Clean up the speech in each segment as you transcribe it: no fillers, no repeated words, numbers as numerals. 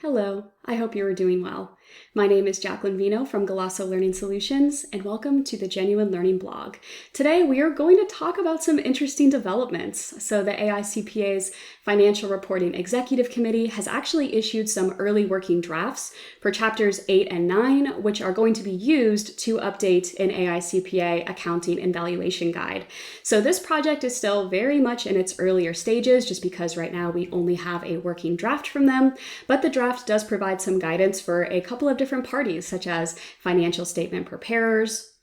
Hello, I hope you are doing well. My name is Jacqueline Vino from Galasso Learning Solutions, and welcome to the Genuine Learning blog. Today, we are going to talk about some interesting developments. So the AICPA's Financial Reporting Executive Committee has actually issued some early working drafts for chapters 8 and 9, which are going to be used to update an AICPA Accounting and Valuation guide. So this project is still very much in its earlier stages, just because right now we only have a working draft from them, but the draft does provide some guidance for a couple of different parties, such as financial statement preparers,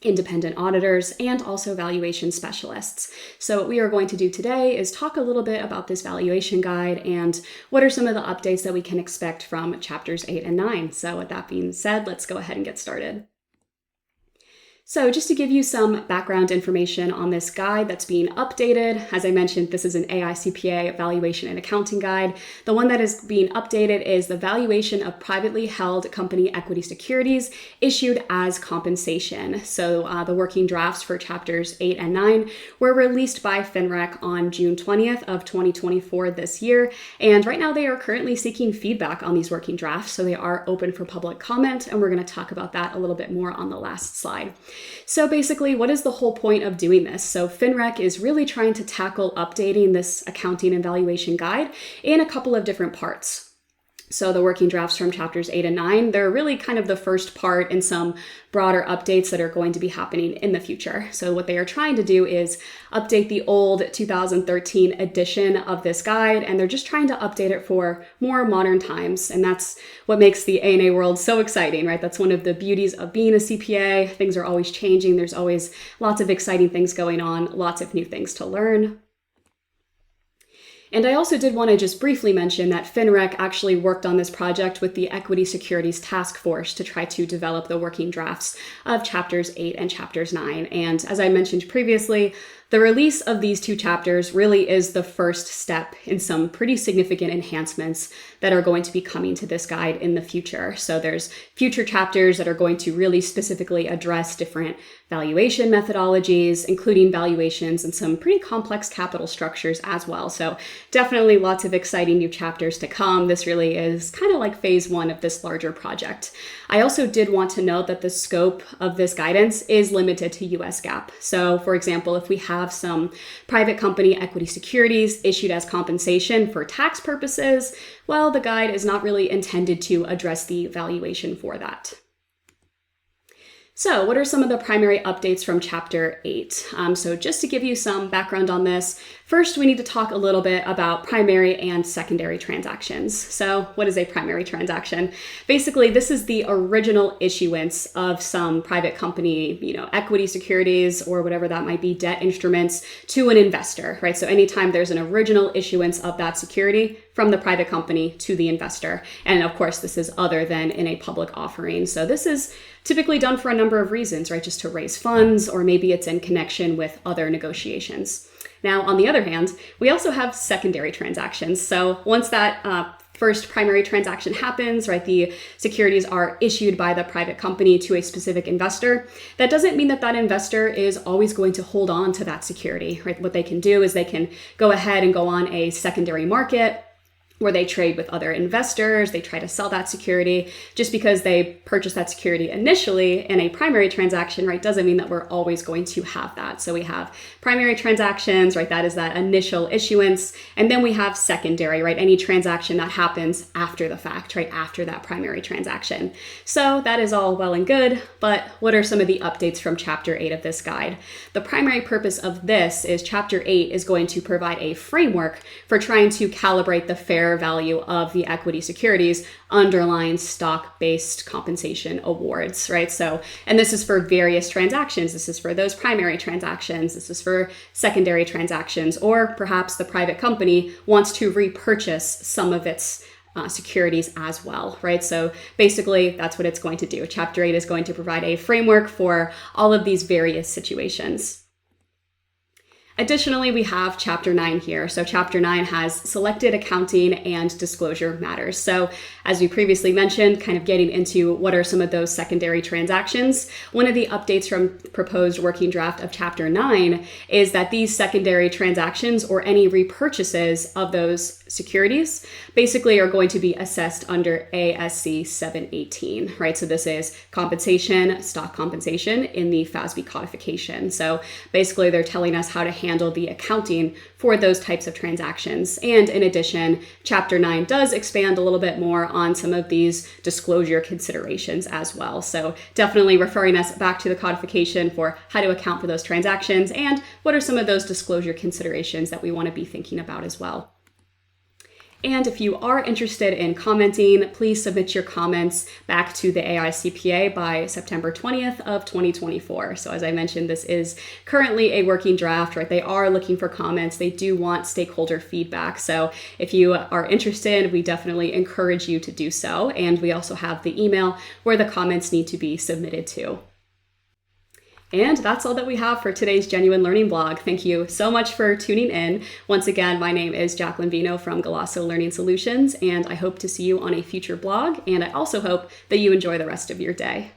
independent auditors, and also valuation specialists. So what we are going to do today is talk a little bit about this valuation guide and what are some of the updates that we can expect from chapters 8 and 9. So with that being said, let's go ahead and get started. So just to give you some background information on this guide that's being updated, as I mentioned, this is an AICPA Valuation and Accounting Guide. The one that is being updated is the Valuation of Privately Held Company Equity Securities issued as compensation. So the working drafts for chapters 8 and 9 were released by FINREC on June 20th of 2024 this year. And right now they are currently seeking feedback on these working drafts. So they are open for public comment, and we're going to talk about that a little bit more on the last slide. So basically, what is the whole point of doing this? So FINREC is really trying to tackle updating this accounting and valuation guide in a couple of different parts. So the working drafts from chapters 8 and 9, they're really kind of the first part in some broader updates that are going to be happening in the future. So what they are trying to do is update the old 2013 edition of this guide, and they're just trying to update it for more modern times. And that's what makes the A&A world so exciting, right? That's one of the beauties of being a CPA. Things are always changing. There's always lots of exciting things going on, lots of new things to learn. And I also did want to just briefly mention that FINREC actually worked on this project with the Equity Securities Task Force to try to develop the working drafts of chapters 8 and chapters 9. And as I mentioned previously, the release of these two chapters really is the first step in some pretty significant enhancements that are going to be coming to this guide in the future. So there's future chapters that are going to really specifically address different valuation methodologies, including valuations and some pretty complex capital structures as well. So definitely lots of exciting new chapters to come. This really is kind of like phase 1 of this larger project. I also did want to note that the scope of this guidance is limited to US GAAP. So for example, if we have some private company equity securities issued as compensation for tax purposes, well, the guide is not really intended to address the valuation for that. So what are some of the primary updates from chapter 8? So just to give you some background on this, first we need to talk a little bit about primary and secondary transactions. So what is a primary transaction? Basically, this is the original issuance of some private company, equity securities or whatever that might be, debt instruments to an investor, right? So anytime there's an original issuance of that security from the private company to the investor. And of course, this is other than in a public offering. So this is typically done for a number of reasons, right? Just to raise funds, or maybe it's in connection with other negotiations. Now, on the other hand, we also have secondary transactions. So once that first primary transaction happens, right, the securities are issued by the private company to a specific investor. That doesn't mean that that investor is always going to hold on to that security, right? What they can do is they can go ahead and go on a secondary market where they trade with other investors, they try to sell that security. Just because they purchase that security initially in a primary transaction, right, doesn't mean that we're always going to have that. So we have primary transactions, right, that is that initial issuance, and then we have secondary, right, any transaction that happens after the fact, right, after that primary transaction. So that is all well and good, but what are some of the updates from chapter 8 of this guide? The primary purpose of this is chapter 8 is going to provide a framework for trying to calibrate the fair value of the equity securities underlying stock-based compensation awards, right? So, and this is for various transactions. This is for those primary transactions. This is for secondary transactions, or perhaps the private company wants to repurchase some of its securities as well, right? So basically that's what it's going to do. Chapter 8 is going to provide a framework for all of these various situations. Additionally, we have Chapter 9 here. So Chapter 9 has selected accounting and disclosure matters. So as we previously mentioned, kind of getting into what are some of those secondary transactions. One of the updates from proposed working draft of Chapter 9 is that these secondary transactions or any repurchases of those securities basically are going to be assessed under ASC 718, right? So this is compensation, stock compensation in the FASB codification. So basically they're telling us how to handle the accounting for those types of transactions. And in addition, Chapter 9 does expand a little bit more on some of these disclosure considerations as well. So definitely referring us back to the codification for how to account for those transactions and what are some of those disclosure considerations that we want to be thinking about as well. And if you are interested in commenting, please submit your comments back to the AICPA by September 20th of 2024. So as I mentioned, this is currently a working draft, right? They are looking for comments. They do want stakeholder feedback. So if you are interested, we definitely encourage you to do so. And we also have the email where the comments need to be submitted to. And that's all that we have for today's Genuine Learning blog. Thank you so much for tuning in. Once again, my name is Jacqueline Vino from Galasso Learning Solutions, and I hope to see you on a future blog. And I also hope that you enjoy the rest of your day.